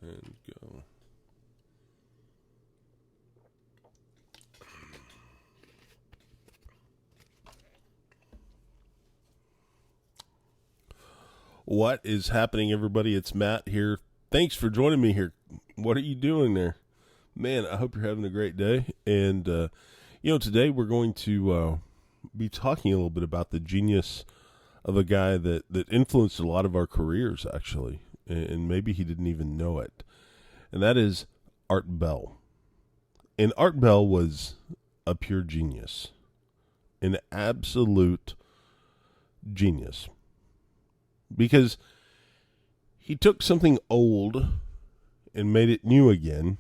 And go. What is happening, everybody? It's Matt here. Thanks for joining me here. What are you doing there? Man, I hope you're having a great day. And, today we're going to be talking a little bit about the genius of a guy that influenced a lot of our careers, actually. And maybe he didn't even know it. And that is Art Bell. And Art Bell was a pure genius, an absolute genius, because he took something old and made it new again,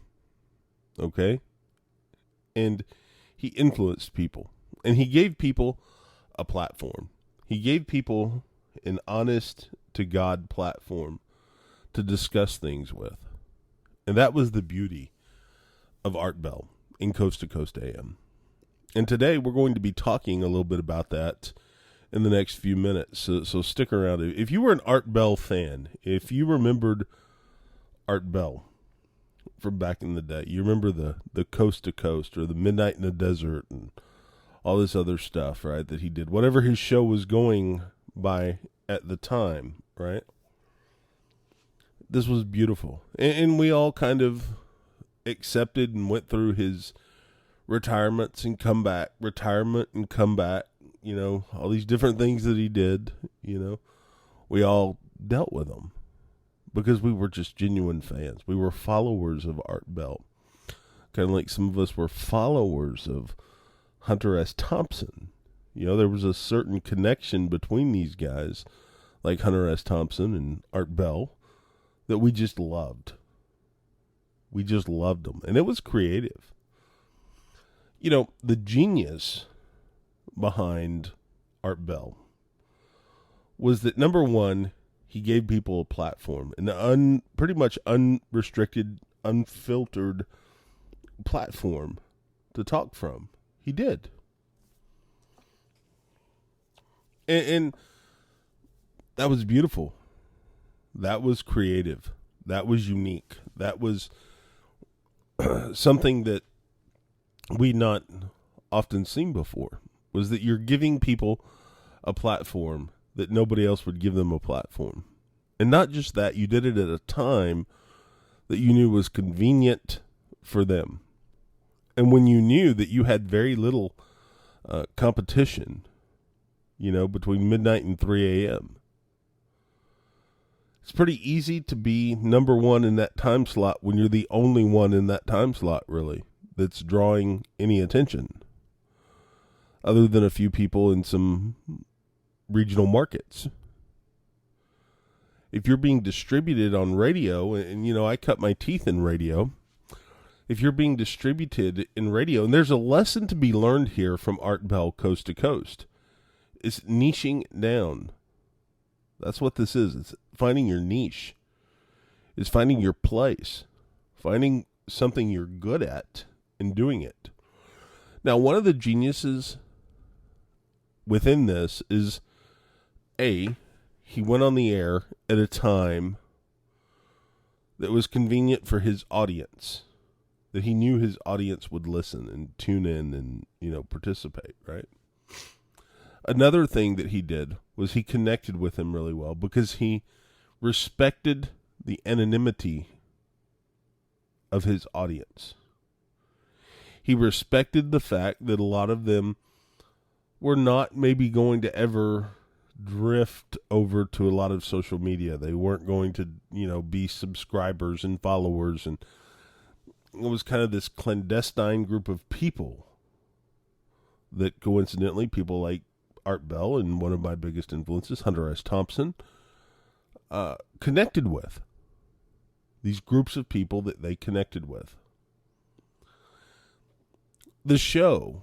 okay? And he influenced people, and he gave people a platform. He gave people an honest-to-God platform to discuss things with. And that was the beauty of Art Bell in Coast to Coast AM. And today we're going to be talking a little bit about that in the next few minutes. So stick around. If you were an Art Bell fan, if you remembered Art Bell from back in the day, you remember the Coast to Coast or the Midnight in the Desert and all this other stuff, right, that he did. Whatever his show was going by at the time, right? This was beautiful. And we all kind of accepted and went through his retirements and comeback, retirement and comeback, all these different things that he did, we all dealt with them because we were just genuine fans. We were followers of Art Bell. Kind of like some of us were followers of Hunter S. Thompson. There was a certain connection between these guys, like Hunter S. Thompson and Art Bell, that we just loved. We just loved them. And it was creative. The genius behind Art Bell was that, number one, he gave people a platform, an pretty much unrestricted, unfiltered platform to talk from. He did. And that was beautiful. That was creative. That was unique. That was something that we'd not often seen before, was that you're giving people a platform that nobody else would give them a platform. And not just that, you did it at a time that you knew was convenient for them. And when you knew that you had very little competition, between midnight and 3 a.m., it's pretty easy to be number one in that time slot when you're the only one in that time slot, really, that's drawing any attention, other than a few people in some regional markets. If you're being distributed on radio, and I cut my teeth in radio, if you're being distributed in radio, and there's a lesson to be learned here from Art Bell Coast to Coast, it's niching down. That's what this is. It's finding your niche. It's finding your place. Finding something you're good at and doing it. Now, one of the geniuses within this is, he went on the air at a time that was convenient for his audience, that he knew his audience would listen and tune in and, participate, right? Another thing that he did was he connected with him really well because he respected the anonymity of his audience. He respected the fact that a lot of them were not maybe going to ever drift over to a lot of social media. They weren't going to, be subscribers and followers. And it was kind of this clandestine group of people that coincidentally people like Art Bell and one of my biggest influences, Hunter S. Thompson, connected with. These groups of people that they connected with. The show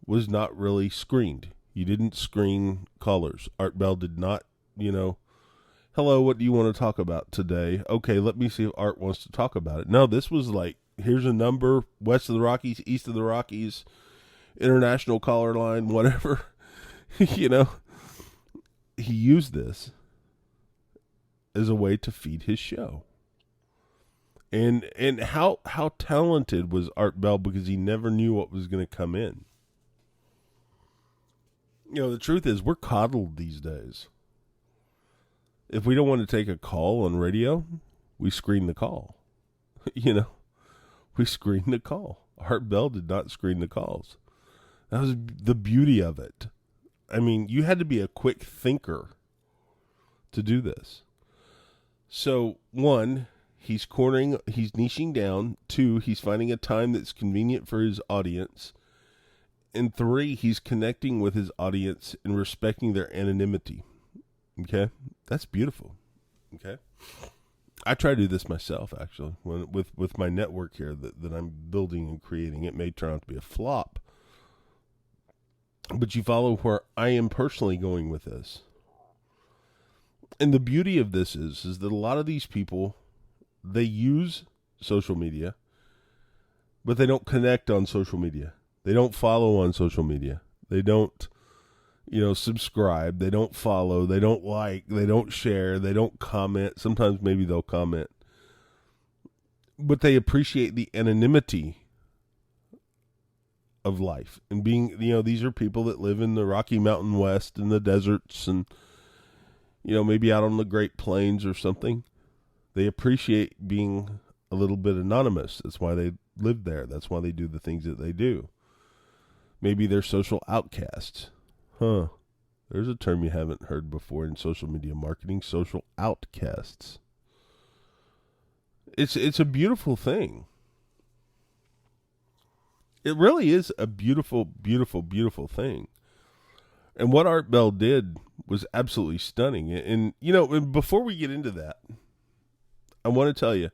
was not really screened. You didn't screen callers. Art Bell did not, hello, what do you want to talk about today? Okay, let me see if Art wants to talk about it. No, this was like, here's a number, west of the Rockies, east of the Rockies, international caller line, whatever. He used this as a way to feed his show. And how talented was Art Bell, because he never knew what was going to come in. The truth is, we're coddled these days. If we don't want to take a call on radio, we screen the call. We screen the call. Art Bell did not screen the calls. That was the beauty of it. I mean, you had to be a quick thinker to do this. So, one, he's niching down. Two, he's finding a time that's convenient for his audience. And three, he's connecting with his audience and respecting their anonymity. Okay? That's beautiful. Okay? I try to do this myself, actually, with my network here that I'm building and creating. It may turn out to be a flop. But you follow where I am personally going with this. And the beauty of this is that a lot of these people, they use social media, but they don't connect on social media. They don't follow on social media. They don't, subscribe. They don't follow. They don't like. They don't share. They don't comment. Sometimes maybe they'll comment. But they appreciate the anonymity of life. And being, these are people that live in the Rocky Mountain West and the deserts and, maybe out on the Great Plains or something. They appreciate being a little bit anonymous. That's why they live there. That's why they do the things that they do. Maybe they're social outcasts. There's a term you haven't heard before in social media marketing, social outcasts. It's a beautiful thing. It really is a beautiful, beautiful, beautiful thing. And what Art Bell did was absolutely stunning. And before we get into that, I want to tell you,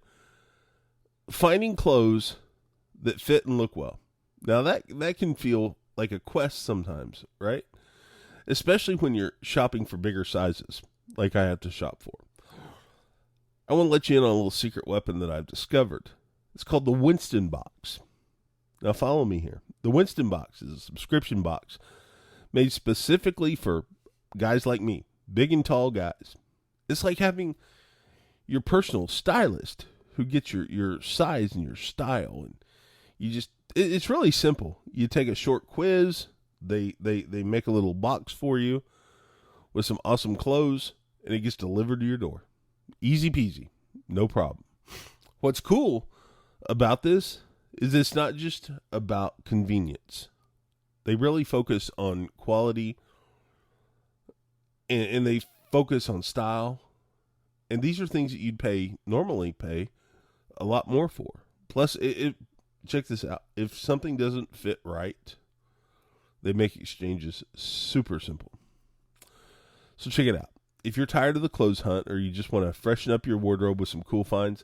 finding clothes that fit and look well. Now that can feel like a quest sometimes, right? Especially when you're shopping for bigger sizes, like I have to shop for. I want to let you in on a little secret weapon that I've discovered. It's called the Winston box. Now follow me here. The Winston box is a subscription box made specifically for guys like me, big and tall guys. It's like having your personal stylist who gets your size and your style. And it's really simple. You take a short quiz. They make a little box for you with some awesome clothes, and it gets delivered to your door. Easy peasy. No problem. What's cool about this is it's not just about convenience. They really focus on quality, and they focus on style. And these are things that you'd normally pay a lot more for. Plus, check this out. If something doesn't fit right, they make exchanges super simple. So check it out. If you're tired of the clothes hunt, or you just want to freshen up your wardrobe with some cool finds,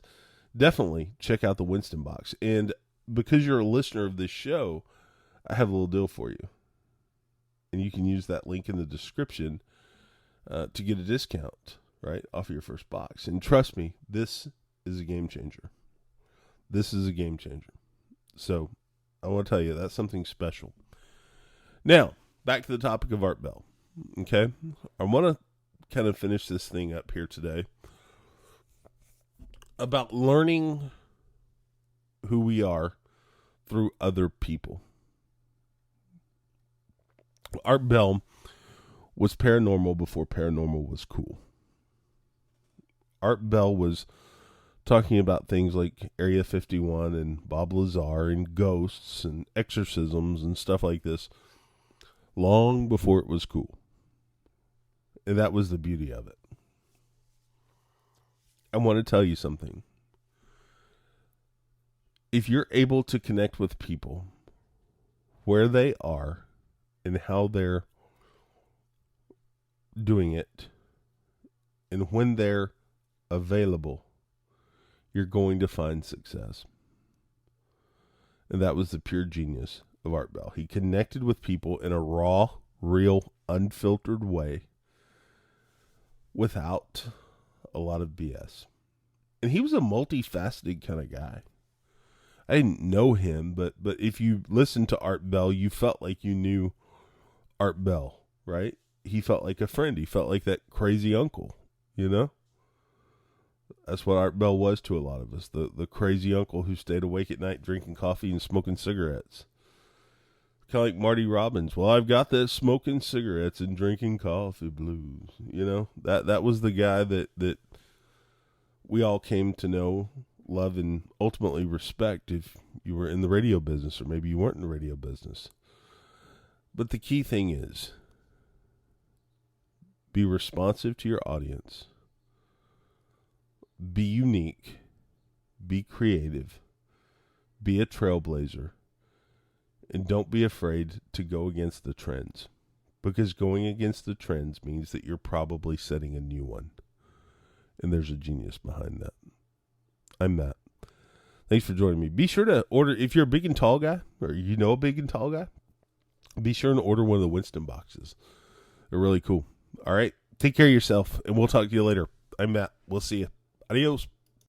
definitely check out the Winston box. And because you're a listener of this show, I have a little deal for you. And you can use that link in the description to get a discount, right, off of your first box. And trust me, this is a game changer. This is a game changer. So I want to tell you, that's something special. Now, back to the topic of Art Bell. Okay? I want to kind of finish this thing up here today about learning who we are through other people. Art Bell was paranormal before paranormal was cool. Art Bell was talking about things like Area 51 and Bob Lazar and ghosts and exorcisms and stuff like this long before it was cool. And that was the beauty of it. I want to tell you something. If you're able to connect with people where they are and how they're doing it, and when they're available, you're going to find success. And that was the pure genius of Art Bell. He connected with people in a raw, real, unfiltered way without a lot of BS. And he was a multifaceted kind of guy. I didn't know him, but if you listened to Art Bell, you felt like you knew Art Bell, right? He felt like a friend. He felt like that crazy uncle, you know? That's what Art Bell was to a lot of us. The crazy uncle who stayed awake at night drinking coffee and smoking cigarettes. Kind of like Marty Robbins. Well, I've got that smoking cigarettes and drinking coffee blues. You know, that was the guy that we all came to know, love, and ultimately respect if you were in the radio business, or maybe you weren't in the radio business. But the key thing is, be responsive to your audience. Be unique. Be creative. Be a trailblazer. And don't be afraid to go against the trends. Because going against the trends means that you're probably setting a new one. And there's a genius behind that. I'm Matt. Thanks for joining me. Be sure to order, if you're a big and tall guy, or you know a big and tall guy, be sure to order one of the Winston boxes. They're really cool. All right. Take care of yourself, and we'll talk to you later. I'm Matt. We'll see you. Adios.